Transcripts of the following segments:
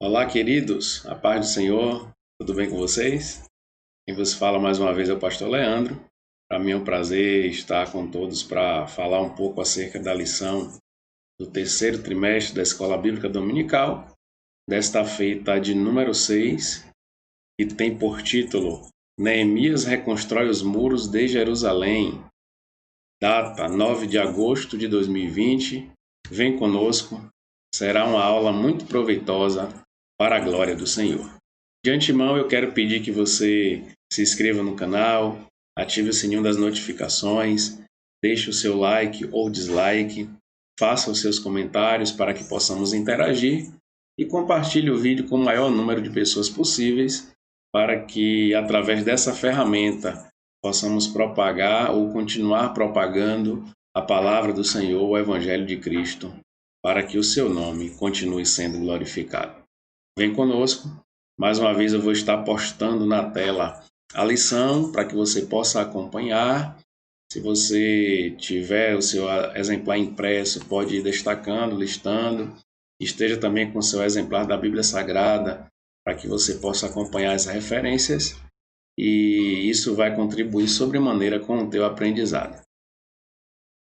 Olá, queridos, a paz do Senhor, tudo bem com vocês? Quem vos fala mais uma vez é o pastor Leandro. Para mim é um prazer estar com todos para falar um pouco acerca da lição do terceiro trimestre da Escola Bíblica Dominical, desta feita de número 6, que tem por título Neemias reconstrói os muros de Jerusalém, data 9 de agosto de 2020. Vem conosco, será uma aula muito proveitosa para a glória do Senhor. De antemão, eu quero pedir que você se inscreva no canal, ative o sininho das notificações, deixe o seu like ou dislike, faça os seus comentários para que possamos interagir e compartilhe o vídeo com o maior número de pessoas possíveis para que, através dessa ferramenta, possamos propagar ou continuar propagando a palavra do Senhor, o Evangelho de Cristo, para que o seu nome continue sendo glorificado. Vem conosco. Mais uma vez eu vou estar postando na tela a lição para que você possa acompanhar. Se você tiver o seu exemplar impresso, pode ir destacando, listando. Esteja também com o seu exemplar da Bíblia Sagrada para que você possa acompanhar as referências e isso vai contribuir sobremaneira com o teu aprendizado.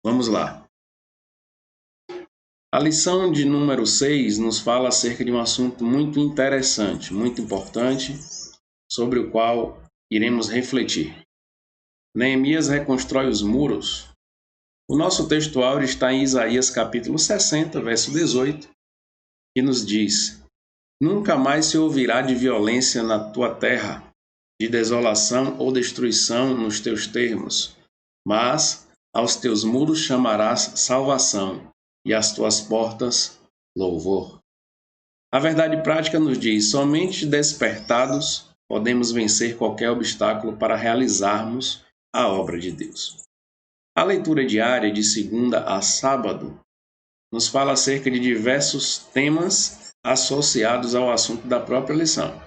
Vamos lá. A lição de número 6 nos fala acerca de um assunto muito interessante, muito importante, sobre o qual iremos refletir. Neemias reconstrói os muros. O nosso texto áureo está em Isaías capítulo 60, verso 18, que nos diz: Nunca mais se ouvirá de violência na tua terra, de desolação ou destruição nos teus termos, mas aos teus muros chamarás salvação, e às tuas portas, louvor. A verdade prática nos diz: somente despertados podemos vencer qualquer obstáculo para realizarmos a obra de Deus. A leitura diária de segunda a sábado nos fala acerca de diversos temas associados ao assunto da própria lição.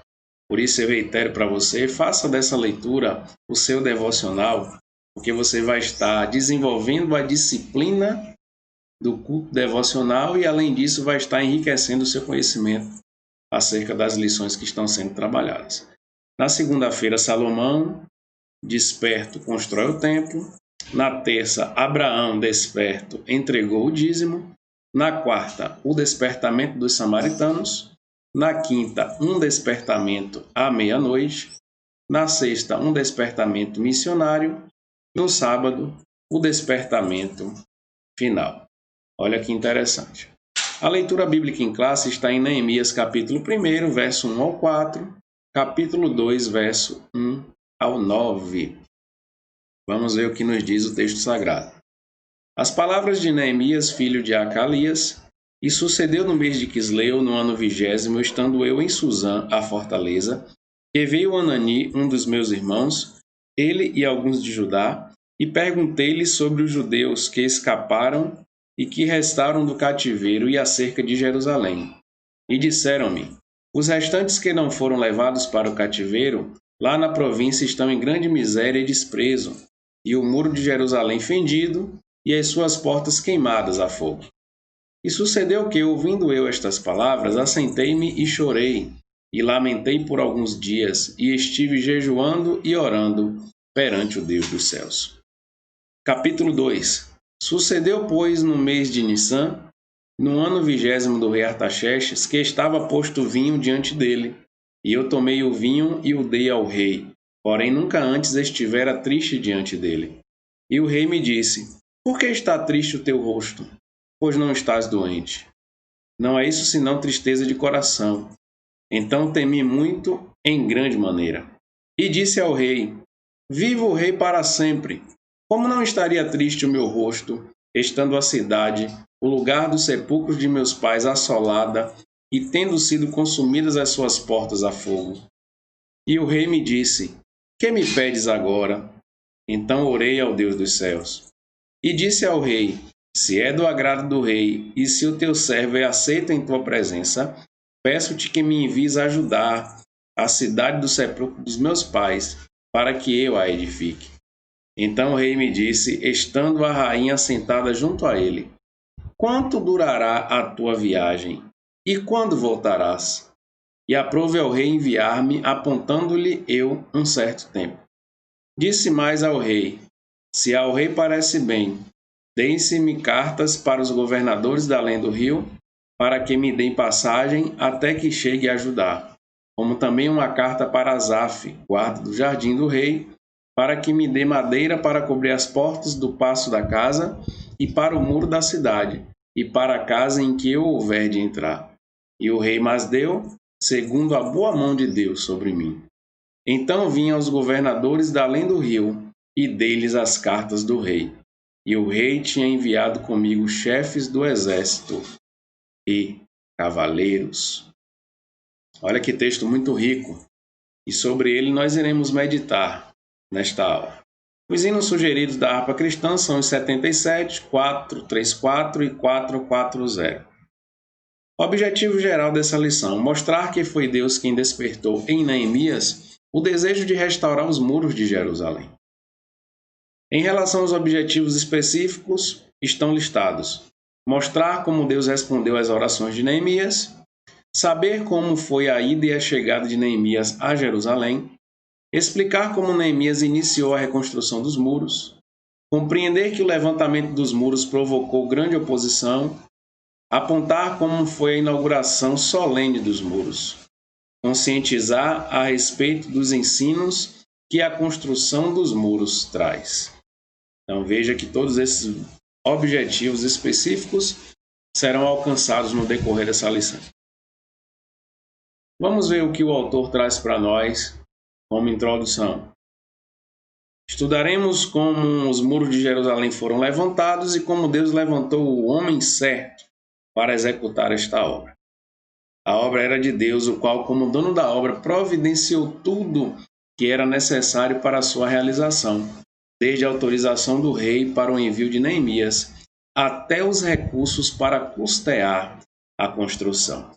Por isso eu reitero para você, faça dessa leitura o seu devocional, porque você vai estar desenvolvendo a disciplina do culto devocional e, além disso, vai estar enriquecendo o seu conhecimento acerca das lições que estão sendo trabalhadas. Na segunda-feira, Salomão, desperto, constrói o templo. Na terça, Abraão, desperto, entregou o dízimo. Na quarta, o despertamento dos samaritanos. Na quinta, um despertamento à meia-noite. Na sexta, um despertamento missionário. No sábado, o despertamento final. Olha que interessante. A leitura bíblica em classe está em Neemias capítulo 1, verso 1 ao 4, capítulo 2, verso 1 ao 9. Vamos ver o que nos diz o texto sagrado. As palavras de Neemias, filho de Acalias: E sucedeu no mês de Quisleu, no ano 20º, estando eu em Suzã, a fortaleza, que veio Anani, um dos meus irmãos, ele e alguns de Judá, e perguntei-lhe sobre os judeus que escaparam e que restaram do cativeiro e acerca de Jerusalém. E disseram-me: Os restantes que não foram levados para o cativeiro, lá na província estão em grande miséria e desprezo, e o muro de Jerusalém fendido, e as suas portas queimadas a fogo. E sucedeu que, ouvindo eu estas palavras, assentei-me e chorei, e lamentei por alguns dias, e estive jejuando e orando perante o Deus dos céus. Capítulo 2. Sucedeu, pois, no mês de Nissan, no ano 20º do rei Artaxerxes, que estava posto vinho diante dele. E eu tomei o vinho e o dei ao rei, porém nunca antes estivera triste diante dele. E o rei me disse: Por que está triste o teu rosto? Pois não estás doente. Não é isso senão tristeza de coração. Então temi muito em grande maneira. E disse ao rei: Viva o rei para sempre! Como não estaria triste o meu rosto, estando a cidade, o lugar dos sepulcros de meus pais, assolada, e tendo sido consumidas as suas portas a fogo? E o rei me disse: Que me pedes agora? Então orei ao Deus dos céus. E disse ao rei: Se é do agrado do rei, e se o teu servo é aceito em tua presença, peço-te que me envies ajudar a cidade do sepulcro dos meus pais, para que eu a edifique. Então o rei me disse, estando a rainha sentada junto a ele: Quanto durará a tua viagem? E quando voltarás? e aprove ao rei enviar-me, apontando-lhe eu um certo tempo. Disse mais ao rei: se ao rei parece bem, deem-se-me cartas para os governadores da além do rio, para que me deem passagem até que chegue a Judá, como também uma carta para Asaf, guarda do jardim do rei, para que me dê madeira para cobrir as portas do paço da casa e para o muro da cidade, e para a casa em que eu houver de entrar. E o rei mas deu, segundo a boa mão de Deus sobre mim. Então vinham os governadores da além do rio, e dei-lhes as cartas do rei. E o rei tinha enviado comigo chefes do exército e cavaleiros. Olha que texto muito rico, e sobre ele nós iremos meditar nesta aula. Os hinos sugeridos da harpa cristã são os 77, 434 e 440. O objetivo geral dessa lição é mostrar que foi Deus quem despertou em Neemias o desejo de restaurar os muros de Jerusalém. Em relação aos objetivos específicos, estão listados: mostrar como Deus respondeu às orações de Neemias, saber como foi a ida e a chegada de Neemias a Jerusalém, explicar como Neemias iniciou a reconstrução dos muros, compreender que o levantamento dos muros provocou grande oposição, apontar como foi a inauguração solene dos muros, conscientizar a respeito dos ensinos que a construção dos muros traz. Então veja que todos esses objetivos específicos serão alcançados no decorrer dessa lição. Vamos ver o que o autor traz para nós como introdução. Estudaremos como os muros de Jerusalém foram levantados e como Deus levantou o homem certo para executar esta obra. A obra era de Deus, o qual, como dono da obra, providenciou tudo que era necessário para a sua realização, desde a autorização do rei para o envio de Neemias, até os recursos para custear a construção.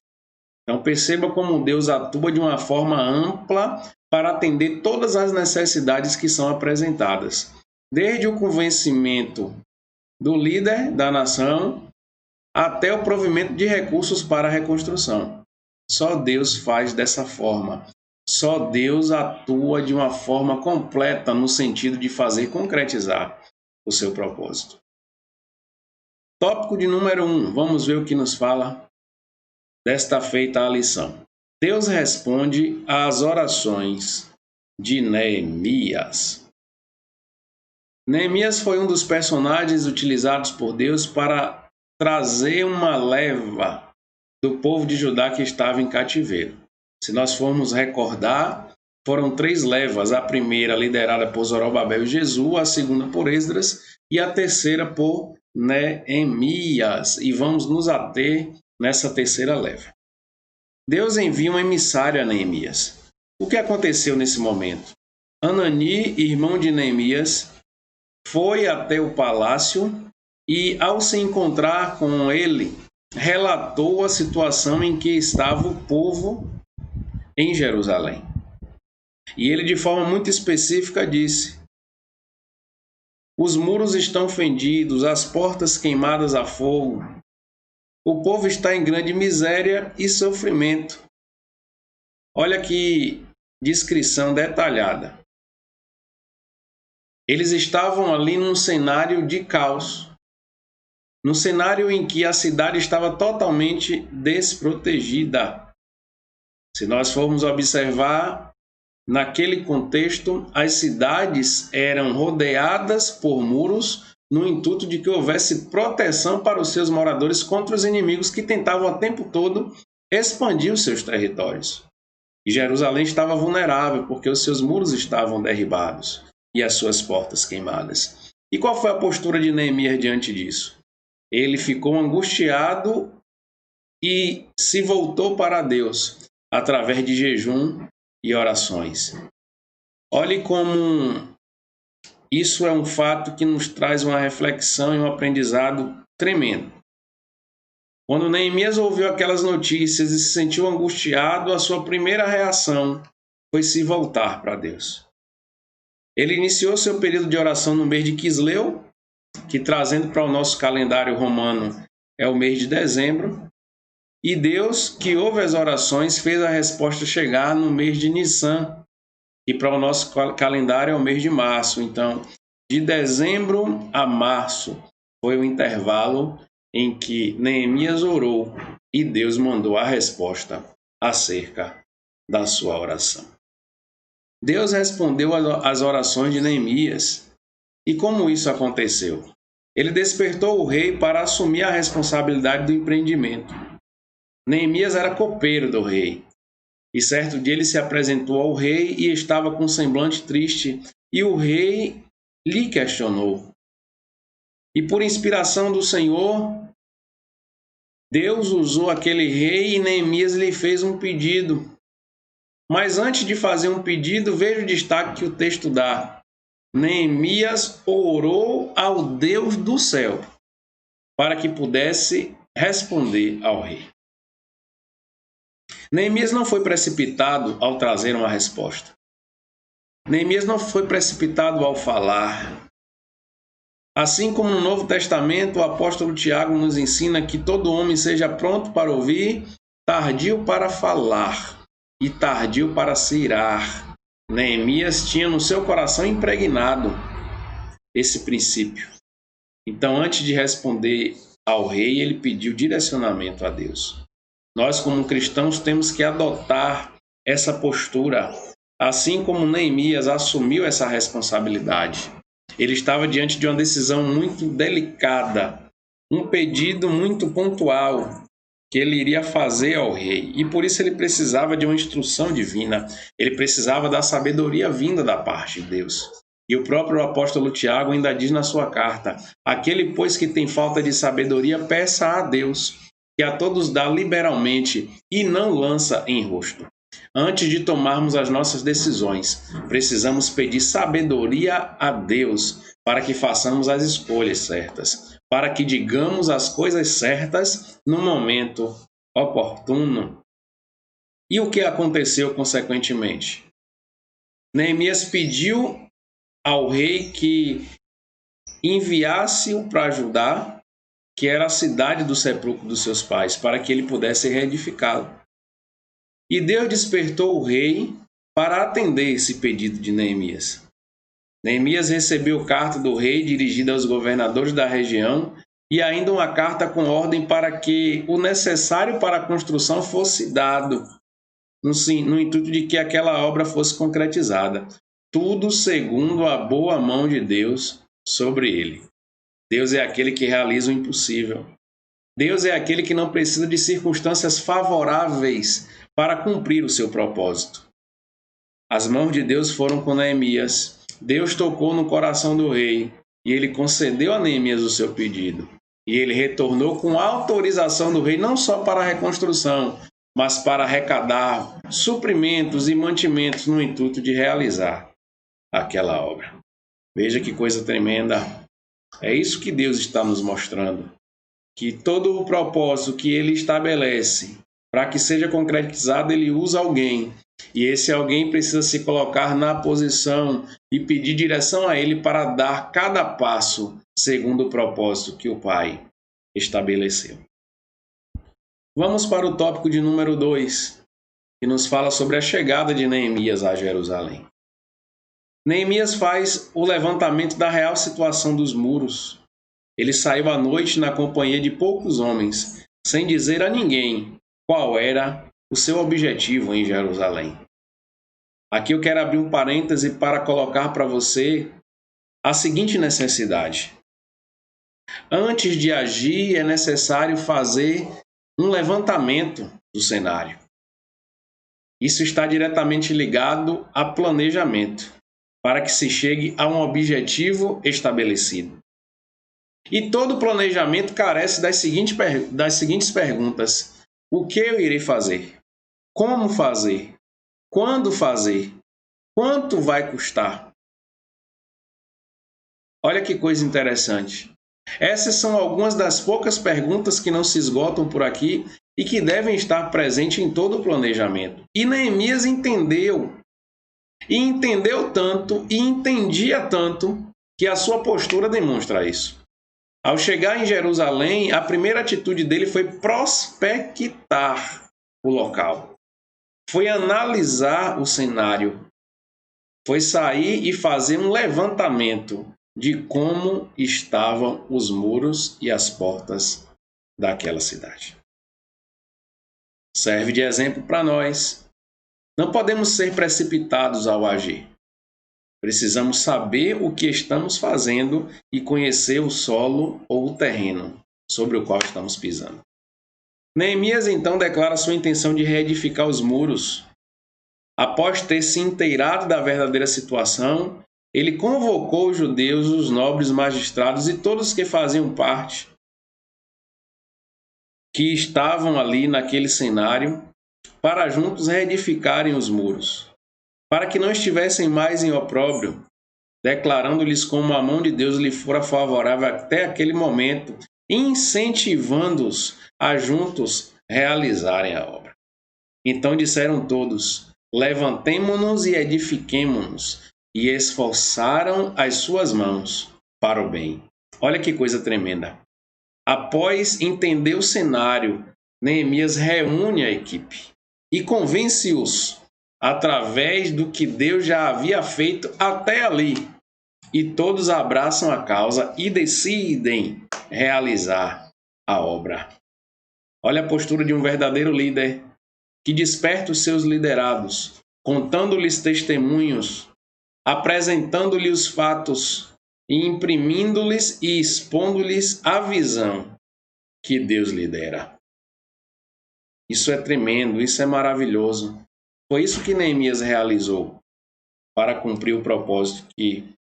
Então perceba como Deus atua de uma forma ampla para atender todas as necessidades que são apresentadas, desde o convencimento do líder da nação até o provimento de recursos para a reconstrução. Só Deus faz dessa forma. Só Deus atua de uma forma completa no sentido de fazer concretizar o seu propósito. Tópico de número 1. Vamos ver o que nos fala desta feita a lição. Deus responde às orações de Neemias. Neemias foi um dos personagens utilizados por Deus para trazer uma leva do povo de Judá que estava em cativeiro. Se nós formos recordar, foram 3 levas, a primeira liderada por Zorobabel e Jesua, a segunda por Esdras e a terceira por Neemias. E vamos nos ater nessa terceira leva. Deus envia um emissário a Neemias. O que aconteceu nesse momento? Anani, irmão de Neemias, foi até o palácio e, ao se encontrar com ele, relatou a situação em que estava o povo em Jerusalém. E ele, de forma muito específica, disse: os muros estão fendidos, as portas queimadas a fogo. O povo está em grande miséria e sofrimento. Olha que descrição detalhada. Eles estavam ali num cenário de caos, num cenário em que a cidade estava totalmente desprotegida. Se nós formos observar, naquele contexto, as cidades eram rodeadas por muros no intuito de que houvesse proteção para os seus moradores contra os inimigos que tentavam o tempo todo expandir os seus territórios. E Jerusalém estava vulnerável porque os seus muros estavam derribados e as suas portas queimadas. E qual foi a postura de Neemias diante disso? Ele ficou angustiado e se voltou para Deus através de jejum e orações. Olhe como isso é um fato que nos traz uma reflexão e um aprendizado tremendo. Quando Neemias ouviu aquelas notícias e se sentiu angustiado, a sua primeira reação foi se voltar para Deus. Ele iniciou seu período de oração no mês de Quisleu, que, trazendo para o nosso calendário romano, é o mês de dezembro. E Deus, que ouve as orações, fez a resposta chegar no mês de Nissan, e para o nosso calendário é o mês de março. Então, de dezembro a março foi o intervalo em que Neemias orou e Deus mandou a resposta acerca da sua oração. Deus respondeu às orações de Neemias. E como isso aconteceu? Ele despertou o rei para assumir a responsabilidade do empreendimento. Neemias era copeiro do rei. E certo dia ele se apresentou ao rei e estava com um semblante triste. E o rei lhe questionou. E por inspiração do Senhor, Deus usou aquele rei e Neemias lhe fez um pedido. Mas antes de fazer um pedido, veja o destaque que o texto dá. Neemias orou ao Deus do céu para que pudesse responder ao rei. Neemias não foi precipitado ao trazer uma resposta. Neemias não foi precipitado ao falar. Assim como no Novo Testamento, o apóstolo Tiago nos ensina que todo homem seja pronto para ouvir, tardio para falar e tardio para se irar. Neemias tinha no seu coração impregnado esse princípio. Então, antes de responder ao rei, ele pediu direcionamento a Deus. Nós, como cristãos, temos que adotar essa postura, assim como Neemias assumiu essa responsabilidade. Ele estava diante de uma decisão muito delicada, um pedido muito pontual que ele iria fazer ao rei. E por isso ele precisava de uma instrução divina, ele precisava da sabedoria vinda da parte de Deus. E o próprio apóstolo Tiago ainda diz na sua carta: aquele, pois, que tem falta de sabedoria, peça a Deus, que a todos dá liberalmente e não lança em rosto. Antes de tomarmos as nossas decisões, precisamos pedir sabedoria a Deus para que façamos as escolhas certas, para que digamos as coisas certas no momento oportuno. E o que aconteceu consequentemente? Neemias pediu ao rei que enviasse-o para Judá, que era a cidade do sepulcro dos seus pais, para que ele pudesse reedificá-lo. E Deus despertou o rei para atender esse pedido de Neemias. Neemias recebeu carta do rei dirigida aos governadores da região e ainda uma carta com ordem para que o necessário para a construção fosse dado, no intuito de que aquela obra fosse concretizada. Tudo segundo a boa mão de Deus sobre ele. Deus é aquele que realiza o impossível. Deus é aquele que não precisa de circunstâncias favoráveis para cumprir o seu propósito. As mãos de Deus foram com Neemias. Deus tocou no coração do rei e ele concedeu a Neemias o seu pedido. E ele retornou com autorização do rei não só para a reconstrução, mas para arrecadar suprimentos e mantimentos no intuito de realizar aquela obra. Veja que coisa tremenda. É isso que Deus está nos mostrando. Que todo o propósito que ele estabelece para que seja concretizado, ele usa alguém. E esse alguém precisa se colocar na posição e pedir direção a ele para dar cada passo segundo o propósito que o Pai estabeleceu. Vamos para o tópico de número 2, que nos fala sobre a chegada de Neemias a Jerusalém. Neemias faz o levantamento da real situação dos muros. Ele saiu à noite na companhia de poucos homens, sem dizer a ninguém qual era o seu objetivo em Jerusalém. Aqui eu quero abrir um parêntese para colocar para você a seguinte necessidade. Antes de agir, é necessário fazer um levantamento do cenário. Isso está diretamente ligado a planejamento, para que se chegue a um objetivo estabelecido. E todo planejamento carece das seguintes perguntas: o que eu irei fazer? Como fazer? Quando fazer? Quanto vai custar? Olha que coisa interessante. Essas são algumas das poucas perguntas que não se esgotam por aqui e que devem estar presentes em todo o planejamento. E Neemias entendeu. E entendeu tanto e entendia tanto que a sua postura demonstra isso. Ao chegar em Jerusalém, a primeira atitude dele foi prospectar o local. Foi analisar o cenário. Foi sair e fazer um levantamento de como estavam os muros e as portas daquela cidade. Serve de exemplo para nós. Não podemos ser precipitados ao agir. Precisamos saber o que estamos fazendo e conhecer o solo ou o terreno sobre o qual estamos pisando. Neemias então declara sua intenção de reedificar os muros. Após ter se inteirado da verdadeira situação, ele convocou os judeus, os nobres magistrados e todos os que faziam parte, que estavam ali naquele cenário, para juntos reedificarem os muros, para que não estivessem mais em opróbrio, declarando-lhes como a mão de Deus lhe fora favorável até aquele momento, incentivando-os a juntos realizarem a obra. Então disseram todos: levantemo-nos e edifiquemo-nos, e esforçaram as suas mãos para o bem. Olha que coisa tremenda. Após entender o cenário, Neemias reúne a equipe e convence-os através do que Deus já havia feito até ali. E todos abraçam a causa e decidem realizar a obra. Olha a postura de um verdadeiro líder que desperta os seus liderados, contando-lhes testemunhos, apresentando-lhes os fatos e imprimindo-lhes e expondo-lhes a visão que Deus lhe dera. Isso é tremendo, isso é maravilhoso. Foi isso que Neemias realizou para cumprir o propósito que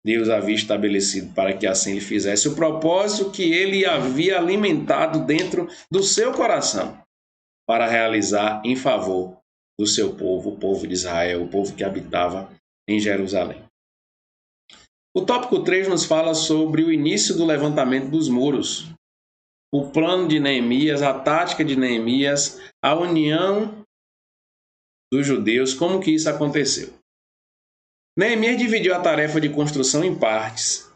Deus havia estabelecido para que assim ele fizesse. O propósito que ele havia alimentado dentro do seu coração para realizar em favor do seu povo, o povo de Israel, o povo que habitava em Jerusalém. O tópico 3 nos fala sobre o início do levantamento dos muros, o plano de Neemias, a tática de Neemias, a união dos judeus, como que isso aconteceu. Neemias dividiu a tarefa de construção em partes,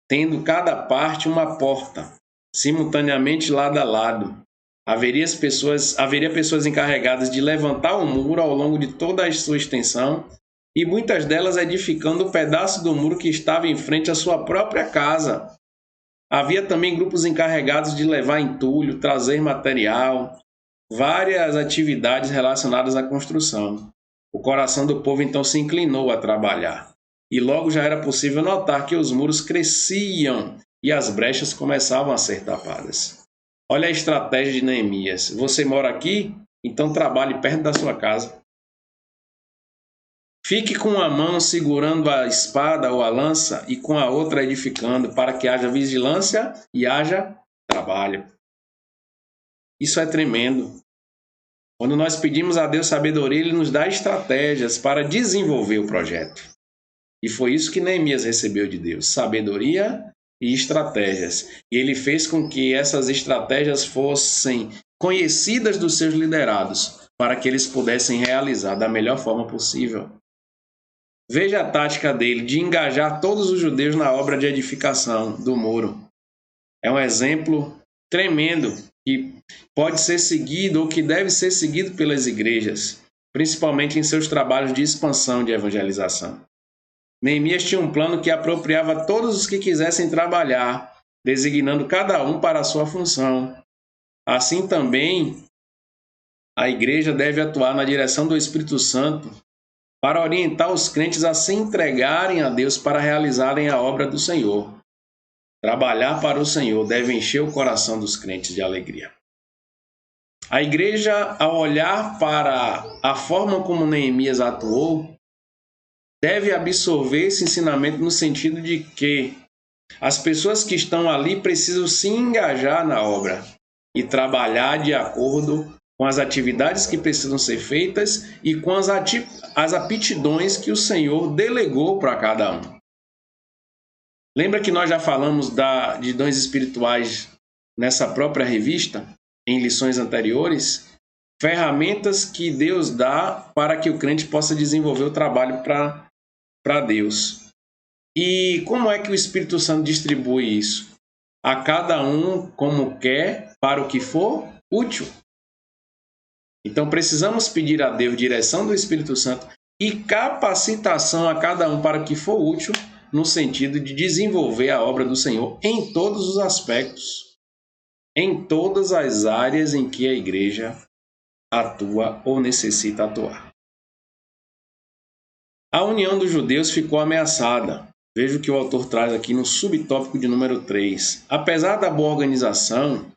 tendo cada parte uma porta, simultaneamente lado a lado. Haveria pessoas encarregadas de levantar o muro ao longo de toda a sua extensão, e muitas delas edificando o pedaço do muro que estava em frente à sua própria casa. Havia também grupos encarregados de levar entulho, trazer material, várias atividades relacionadas à construção. O coração do povo então se inclinou a trabalhar, e logo já era possível notar que os muros cresciam e as brechas começavam a ser tapadas. Olha a estratégia de Neemias. Você mora aqui? Então trabalhe perto da sua casa. Fique com uma mão segurando a espada ou a lança e com a outra edificando, para que haja vigilância e haja trabalho. Isso é tremendo. Quando nós pedimos a Deus sabedoria, Ele nos dá estratégias para desenvolver o projeto. E foi isso que Neemias recebeu de Deus, sabedoria e estratégias. E ele fez com que essas estratégias fossem conhecidas dos seus liderados, para que eles pudessem realizar da melhor forma possível. Veja a tática dele de engajar todos os judeus na obra de edificação do muro. É um exemplo tremendo que pode ser seguido ou que deve ser seguido pelas igrejas, principalmente em seus trabalhos de expansão de evangelização. Neemias tinha um plano que apropriava todos os que quisessem trabalhar, designando cada um para a sua função. Assim também, a igreja deve atuar na direção do Espírito Santo para orientar os crentes a se entregarem a Deus para realizarem a obra do Senhor. Trabalhar para o Senhor deve encher o coração dos crentes de alegria. A igreja, ao olhar para a forma como Neemias atuou, deve absorver esse ensinamento no sentido de que as pessoas que estão ali precisam se engajar na obra e trabalhar de acordo com as atividades que precisam ser feitas e com as aptidões que o Senhor delegou para cada um. Lembra que nós já falamos de dons espirituais nessa própria revista, em lições anteriores? Ferramentas que Deus dá para que o crente possa desenvolver o trabalho para Deus. E como é que o Espírito Santo distribui isso? a cada um como quer, para o que for útil. Então precisamos pedir a Deus direção do Espírito Santo e capacitação a cada um para o que for útil, no sentido de desenvolver a obra do Senhor em todos os aspectos, em todas as áreas em que a igreja atua ou necessita atuar. A união dos judeus ficou ameaçada. Veja o que o autor traz aqui no subtópico de número 3. Apesar da boa organização,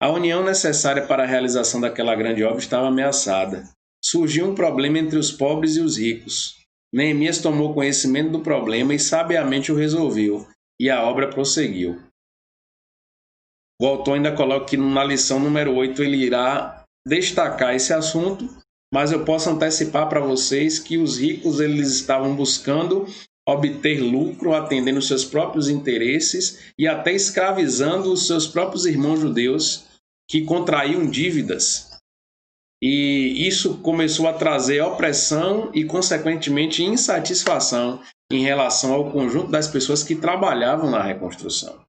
a união necessária para a realização daquela grande obra estava ameaçada. Surgiu um problema entre os pobres e os ricos. Neemias tomou conhecimento do problema e sabiamente o resolveu, e a obra prosseguiu. O autor ainda coloca que na lição número 8 ele irá destacar esse assunto, mas eu posso antecipar para vocês que os ricos eles estavam buscando obter lucro, atendendo os seus próprios interesses e até escravizando os seus próprios irmãos judeus que contraíam dívidas. E isso começou a trazer opressão e, consequentemente, insatisfação em relação ao conjunto das pessoas que trabalhavam na reconstrução.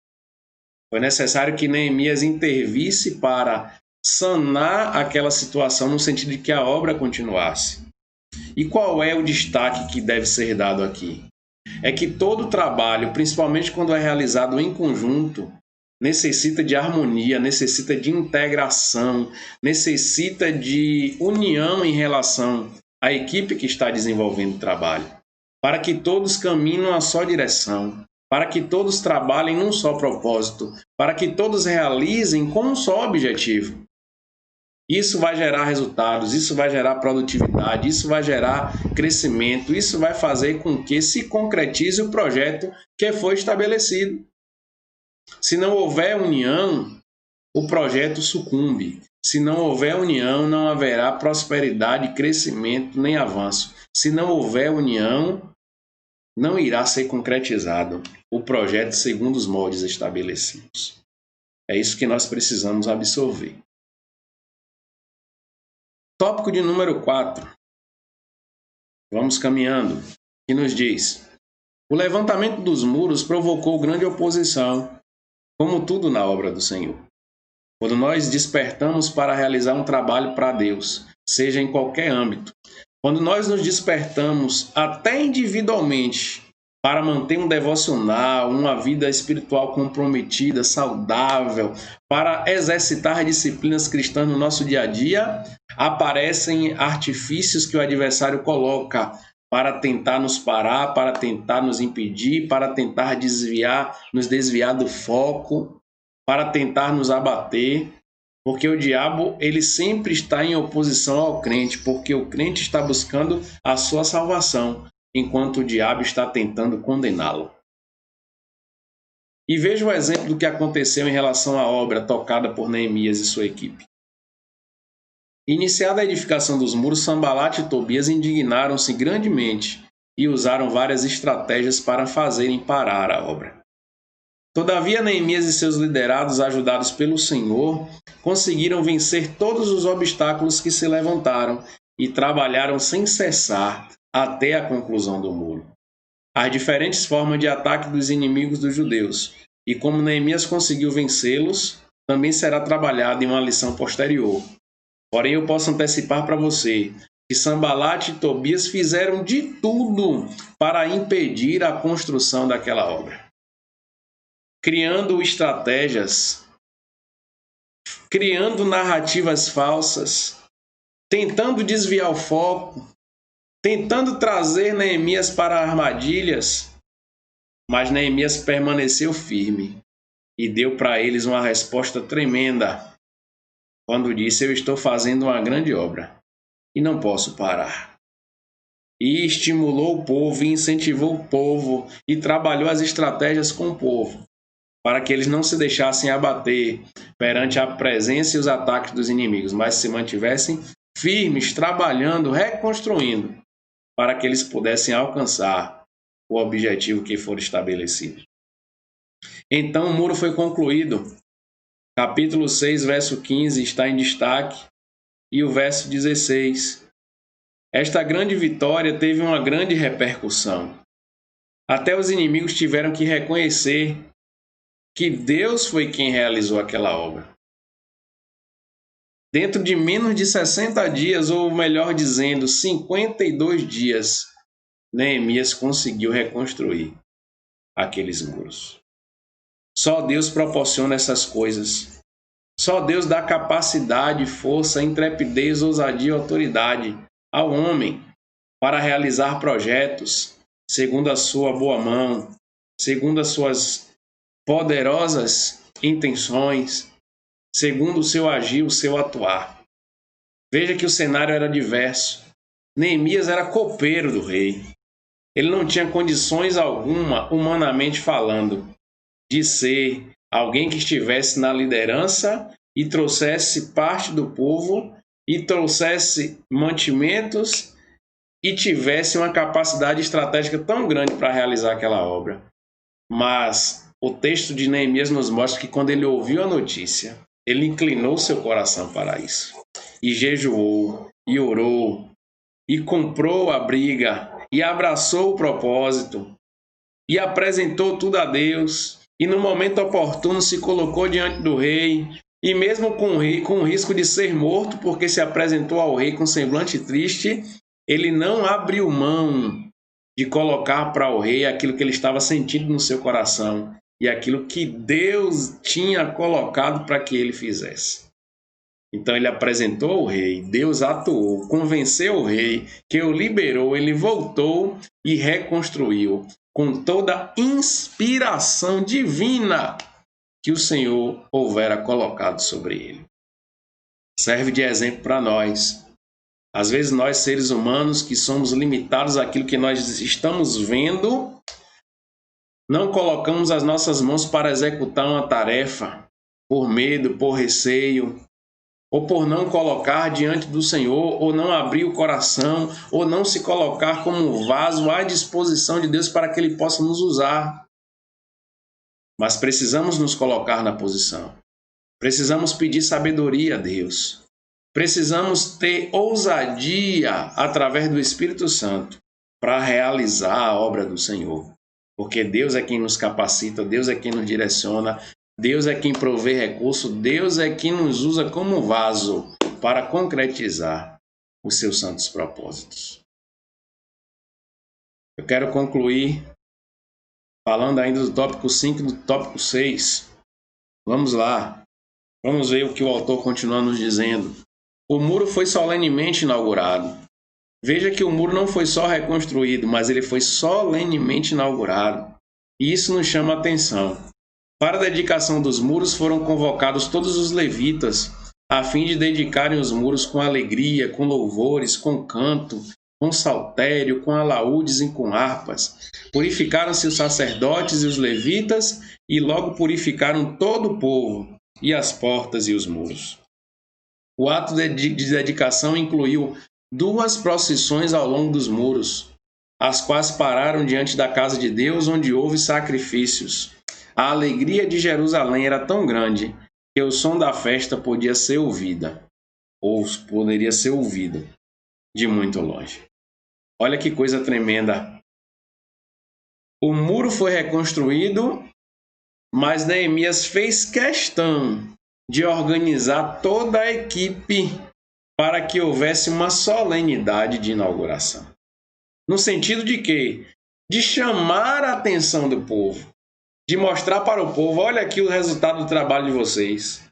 Foi necessário que Neemias intervisse para sanar aquela situação no sentido de que a obra continuasse. E qual é o destaque que deve ser dado aqui? É que todo trabalho, principalmente quando é realizado em conjunto, necessita de harmonia, necessita de integração, necessita de união em relação à equipe que está desenvolvendo o trabalho, para que todos caminhem numa só direção, para que todos trabalhem num só propósito, para que todos realizem com um só objetivo. Isso vai gerar resultados, isso vai gerar produtividade, isso vai gerar crescimento, isso vai fazer com que se concretize o projeto que foi estabelecido. Se não houver união, o projeto sucumbe. Se não houver união, não haverá prosperidade, crescimento nem avanço. Se não houver união, não irá ser concretizado o projeto segundo os moldes estabelecidos. É isso que nós precisamos absorver. Tópico de número 4. Vamos caminhando. Que nos diz: o levantamento dos muros provocou grande oposição, como tudo na obra do Senhor. Quando nós despertamos para realizar um trabalho para Deus, seja em qualquer âmbito, quando nós nos despertamos até individualmente para manter um devocional, uma vida espiritual comprometida, saudável, para exercitar disciplinas cristãs no nosso dia a dia, aparecem artifícios que o adversário coloca para tentar nos parar, para tentar nos impedir, para tentar nos desviar do foco, para tentar nos abater, porque o diabo ele sempre está em oposição ao crente, porque o crente está buscando a sua salvação, enquanto o diabo está tentando condená-lo. E veja o exemplo do que aconteceu em relação à obra tocada por Neemias e sua equipe. Iniciada a edificação dos muros, Sanbalat e Tobias indignaram-se grandemente e usaram várias estratégias para fazerem parar a obra. Todavia, Neemias e seus liderados, ajudados pelo Senhor, conseguiram vencer todos os obstáculos que se levantaram e trabalharam sem cessar até a conclusão do muro. As diferentes formas de ataque dos inimigos dos judeus e como Neemias conseguiu vencê-los também será trabalhado em uma lição posterior. Porém, eu posso antecipar para você que Sanbalat e Tobias fizeram de tudo para impedir a construção daquela obra, criando estratégias, criando narrativas falsas, tentando desviar o foco, tentando trazer Neemias para armadilhas, mas Neemias permaneceu firme e deu para eles uma resposta tremenda quando disse: eu estou fazendo uma grande obra e não posso parar. E estimulou o povo, e incentivou o povo e trabalhou as estratégias com o povo para que eles não se deixassem abater perante a presença e os ataques dos inimigos, mas se mantivessem firmes, trabalhando, reconstruindo, para que eles pudessem alcançar o objetivo que for estabelecido. Então o muro foi concluído. Capítulo 6, verso 15 está em destaque, e o verso 16. Esta grande vitória teve uma grande repercussão. Até os inimigos tiveram que reconhecer que Deus foi quem realizou aquela obra. Dentro de menos de 60 dias, ou melhor dizendo, 52 dias, Neemias conseguiu reconstruir aqueles muros. Só Deus proporciona essas coisas. Só Deus dá capacidade, força, intrepidez, ousadia e autoridade ao homem para realizar projetos segundo a sua boa mão, segundo as suas poderosas intenções, segundo o seu agir, o seu atuar. Veja que o cenário era diverso. Neemias era copeiro do rei. Ele não tinha condições alguma, humanamente falando, de ser alguém que estivesse na liderança e trouxesse parte do povo e trouxesse mantimentos e tivesse uma capacidade estratégica tão grande para realizar aquela obra. Mas o texto de Neemias nos mostra que quando ele ouviu a notícia, ele inclinou seu coração para isso. E jejuou, e orou, e comprou a briga, e abraçou o propósito, e apresentou tudo a Deus, e no momento oportuno se colocou diante do rei, e mesmo com o risco de ser morto, porque se apresentou ao rei com semblante triste, ele não abriu mão de colocar para o rei aquilo que ele estava sentindo no seu coração e aquilo que Deus tinha colocado para que ele fizesse. Então ele apresentou ao rei, Deus atuou, convenceu o rei, que o liberou, ele voltou e reconstruiu com toda a inspiração divina que o Senhor houvera colocado sobre ele. Serve de exemplo para nós. Às vezes nós, seres humanos, que somos limitados àquilo que nós estamos vendo, não colocamos as nossas mãos para executar uma tarefa por medo, por receio, ou por não colocar diante do Senhor, ou não abrir o coração, ou não se colocar como um vaso à disposição de Deus para que Ele possa nos usar. Mas precisamos nos colocar na posição. Precisamos pedir sabedoria a Deus. Precisamos ter ousadia através do Espírito Santo para realizar a obra do Senhor. Porque Deus é quem nos capacita, Deus é quem nos direciona, Deus é quem provê recurso, Deus é quem nos usa como vaso para concretizar os seus santos propósitos. Eu quero concluir falando ainda do tópico 5 e do tópico 6. Vamos lá. Vamos ver o que o autor continua nos dizendo. O muro foi solenemente inaugurado. Veja que o muro não foi só reconstruído, mas ele foi solenemente inaugurado. E isso nos chama a atenção. Para a dedicação dos muros foram convocados todos os levitas, a fim de dedicarem os muros com alegria, com louvores, com canto, com saltério, com alaúdes e com harpas. Purificaram-se os sacerdotes e os levitas, e logo purificaram todo o povo, e as portas e os muros. O ato de dedicação incluiu 2 procissões ao longo dos muros, as quais pararam diante da casa de Deus, onde houve sacrifícios. A alegria de Jerusalém era tão grande que o som da festa podia ser ouvida, ou poderia ser ouvido de muito longe. Olha que coisa tremenda. O muro foi reconstruído, mas Neemias fez questão de organizar toda a equipe para que houvesse uma solenidade de inauguração. No sentido de quê? De chamar a atenção do povo, de mostrar para o povo, olha aqui o resultado do trabalho de vocês.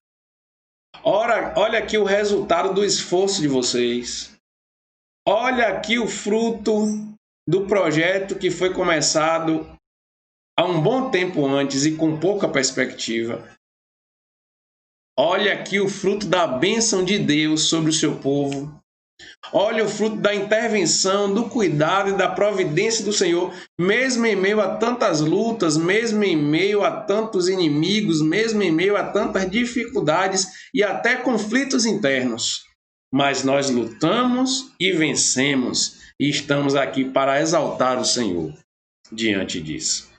Olha aqui o resultado do esforço de vocês. Olha aqui o fruto do projeto que foi começado há um bom tempo antes e com pouca perspectiva. Olha aqui o fruto da bênção de Deus sobre o seu povo. Olha o fruto da intervenção, do cuidado e da providência do Senhor, mesmo em meio a tantas lutas, mesmo em meio a tantos inimigos, mesmo em meio a tantas dificuldades e até conflitos internos. Mas nós lutamos e vencemos e estamos aqui para exaltar o Senhor diante disso.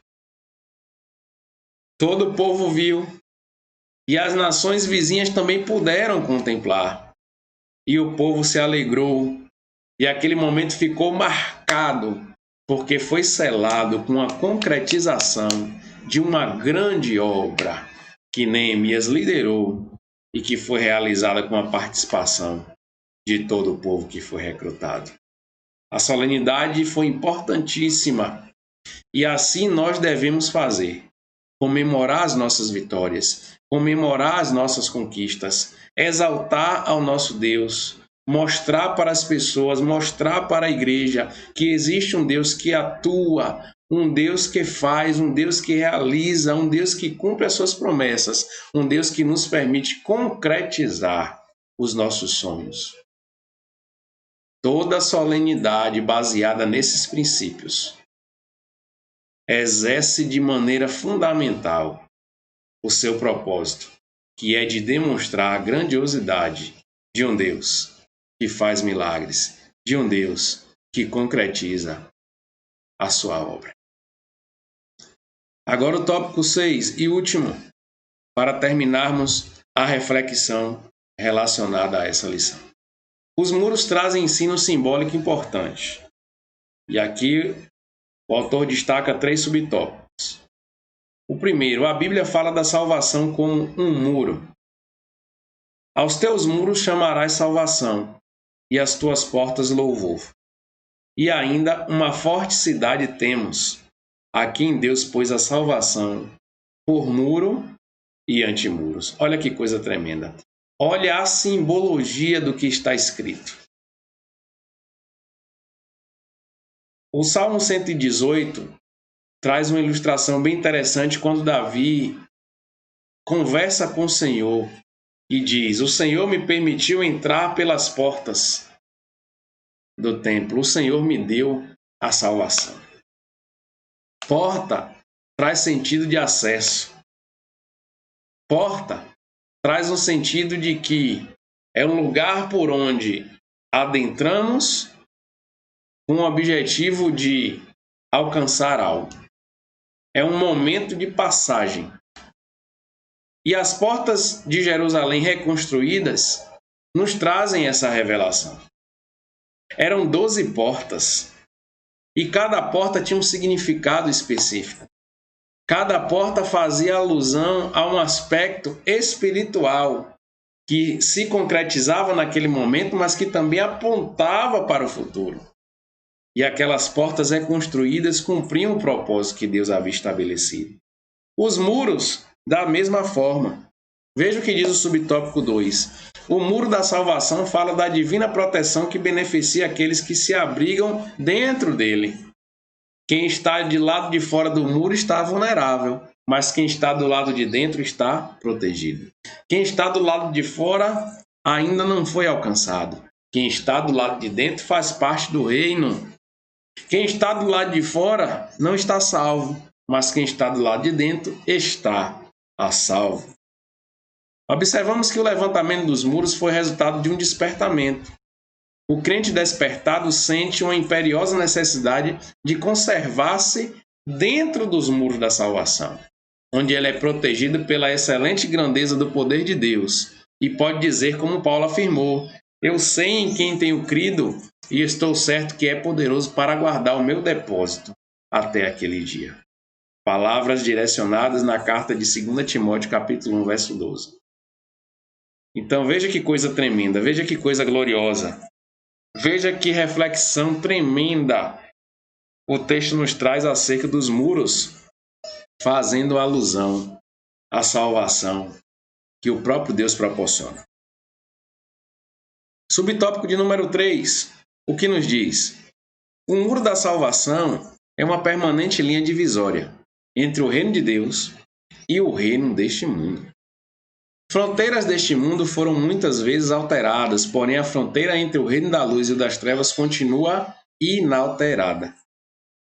Todo o povo viu. E as nações vizinhas também puderam contemplar. E o povo se alegrou. E aquele momento ficou marcado, porque foi selado com a concretização de uma grande obra que Neemias liderou e que foi realizada com a participação de todo o povo que foi recrutado. A solenidade foi importantíssima e assim nós devemos fazer. Comemorar as nossas vitórias, comemorar as nossas conquistas, exaltar ao nosso Deus, mostrar para as pessoas, mostrar para a igreja que existe um Deus que atua, um Deus que faz, um Deus que realiza, um Deus que cumpre as suas promessas, um Deus que nos permite concretizar os nossos sonhos. Toda solenidade baseada nesses princípios exerce de maneira fundamental o seu propósito, que é de demonstrar a grandiosidade de um Deus que faz milagres, de um Deus que concretiza a sua obra. Agora o tópico 6 e último, para terminarmos a reflexão relacionada a essa lição. Os muros trazem ensino simbólico importante. E aqui o autor destaca 3 subtópicos. O primeiro, a Bíblia fala da salvação como um muro. Aos teus muros chamarás salvação, e às tuas portas louvor. E ainda uma forte cidade temos, a quem Deus pôs a salvação por muro e antimuros. Olha que coisa tremenda. Olha a simbologia do que está escrito. O Salmo 118 traz uma ilustração bem interessante quando Davi conversa com o Senhor e diz: o Senhor me permitiu entrar pelas portas do templo, o Senhor me deu a salvação. Porta traz sentido de acesso. Porta traz um sentido de que é um lugar por onde adentramos com o objetivo de alcançar algo. É um momento de passagem. E as portas de Jerusalém reconstruídas nos trazem essa revelação. Eram 12 portas e cada porta tinha um significado específico. Cada porta fazia alusão a um aspecto espiritual que se concretizava naquele momento, mas que também apontava para o futuro. E aquelas portas reconstruídas cumpriam o propósito que Deus havia estabelecido. Os muros, da mesma forma. Veja o que diz o subtópico 2. O muro da salvação fala da divina proteção que beneficia aqueles que se abrigam dentro dele. Quem está de lado de fora do muro está vulnerável, mas quem está do lado de dentro está protegido. Quem está do lado de fora ainda não foi alcançado. Quem está do lado de dentro faz parte do reino. Quem está do lado de fora não está salvo, mas quem está do lado de dentro está a salvo. Observamos que o levantamento dos muros foi resultado de um despertamento. O crente despertado sente uma imperiosa necessidade de conservar-se dentro dos muros da salvação, onde ele é protegido pela excelente grandeza do poder de Deus e pode dizer, como Paulo afirmou: eu sei em quem tenho crido e estou certo que é poderoso para guardar o meu depósito até aquele dia. Palavras direcionadas na carta de 2 Timóteo, capítulo 1, verso 12. Então veja que coisa tremenda, veja que coisa gloriosa. Veja que reflexão tremenda o texto nos traz acerca dos muros, fazendo alusão à salvação que o próprio Deus proporciona. Subtópico de número 3, o que nos diz? O muro da salvação é uma permanente linha divisória entre o reino de Deus e o reino deste mundo. Fronteiras deste mundo foram muitas vezes alteradas, porém a fronteira entre o reino da luz e o das trevas continua inalterada.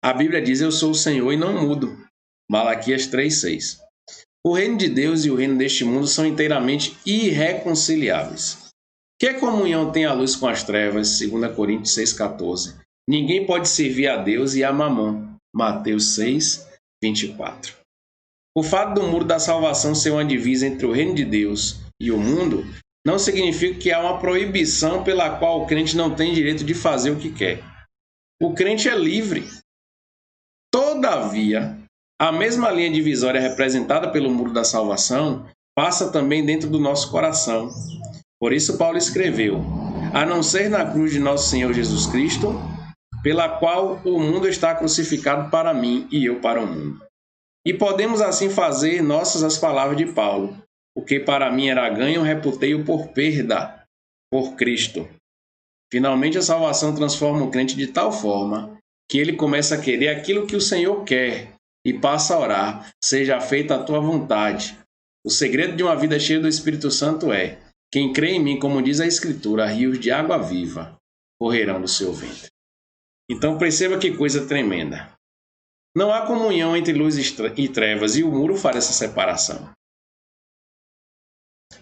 A Bíblia diz: eu sou o Senhor e não mudo. Malaquias 3:6. O reino de Deus e o reino deste mundo são inteiramente irreconciliáveis. Que comunhão tem a luz com as trevas? 2 Coríntios 6:14. Ninguém pode servir a Deus e a Mamon. Mateus 6:24. O fato do muro da salvação ser uma divisa entre o reino de Deus e o mundo não significa que há uma proibição pela qual o crente não tem direito de fazer o que quer. O crente é livre. Todavia, A mesma linha divisória representada pelo muro da salvação passa também dentro do nosso coração. Por isso Paulo escreveu: a não ser na cruz de nosso Senhor Jesus Cristo, pela qual o mundo está crucificado para mim e eu para o mundo. E podemos assim fazer nossas as palavras de Paulo: o que para mim era ganho, reputei-o por perda, por Cristo. Finalmente a salvação transforma o crente de tal forma que ele começa a querer aquilo que o Senhor quer e passa a orar: seja feita a tua vontade. O segredo de uma vida cheia do Espírito Santo é: quem crê em mim, como diz a Escritura, rios de água viva correrão do seu ventre. Então perceba que coisa tremenda. Não há comunhão entre luz e trevas, e o muro faz essa separação.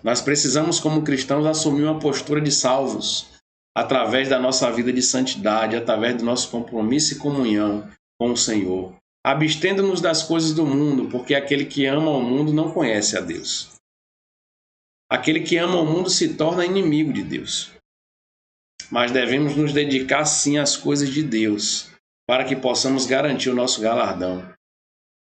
Nós precisamos, como cristãos, assumir uma postura de salvos, através da nossa vida de santidade, através do nosso compromisso e comunhão com o Senhor, abstendo-nos das coisas do mundo, porque aquele que ama o mundo não conhece a Deus. Aquele que ama o mundo se torna inimigo de Deus. Mas devemos nos dedicar sim às coisas de Deus, para que possamos garantir o nosso galardão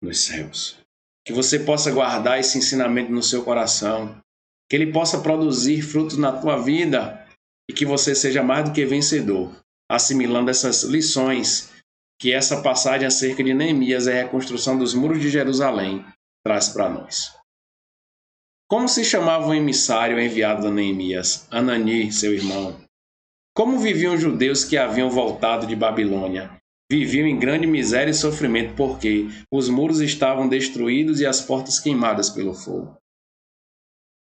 nos céus. Que você possa guardar esse ensinamento no seu coração, que ele possa produzir frutos na tua vida e que você seja mais do que vencedor, assimilando essas lições que essa passagem acerca de Neemias e a reconstrução dos muros de Jerusalém traz para nós. Como se chamava o emissário enviado a Neemias? Anani, seu irmão. Como viviam os judeus que haviam voltado de Babilônia? Viviam em grande miséria e sofrimento porque os muros estavam destruídos e as portas queimadas pelo fogo.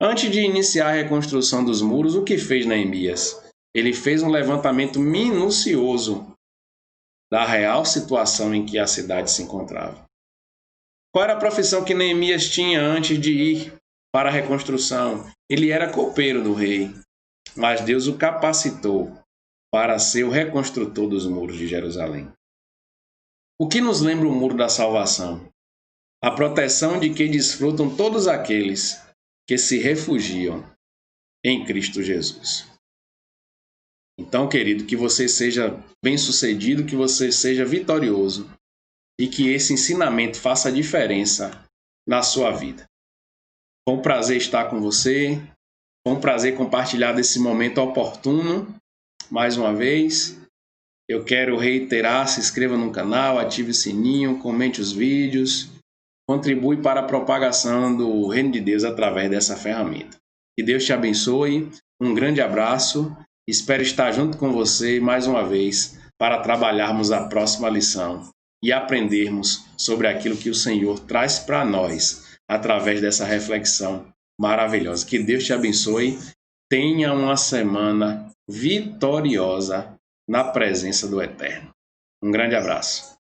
Antes de iniciar a reconstrução dos muros, o que fez Neemias? Ele fez um levantamento minucioso da real situação em que a cidade se encontrava. Qual era a profissão que Neemias tinha antes de ir para a reconstrução? Ele era copeiro do rei, mas Deus o capacitou para ser o reconstrutor dos muros de Jerusalém. O que nos lembra o muro da salvação? A proteção de que desfrutam todos aqueles que se refugiam em Cristo Jesus. Então, querido, que você seja bem-sucedido, que você seja vitorioso e que esse ensinamento faça a diferença na sua vida. Foi um prazer estar com você, foi um prazer compartilhar desse momento oportuno. Mais uma vez, eu quero reiterar, se inscreva no canal, ative o sininho, comente os vídeos, contribui para a propagação do Reino de Deus através dessa ferramenta. Que Deus te abençoe, um grande abraço, espero estar junto com você mais uma vez para trabalharmos a próxima lição e aprendermos sobre aquilo que o Senhor traz para nós através dessa reflexão maravilhosa. Que Deus te abençoe, tenha uma semana vitoriosa na presença do Eterno. Um grande abraço.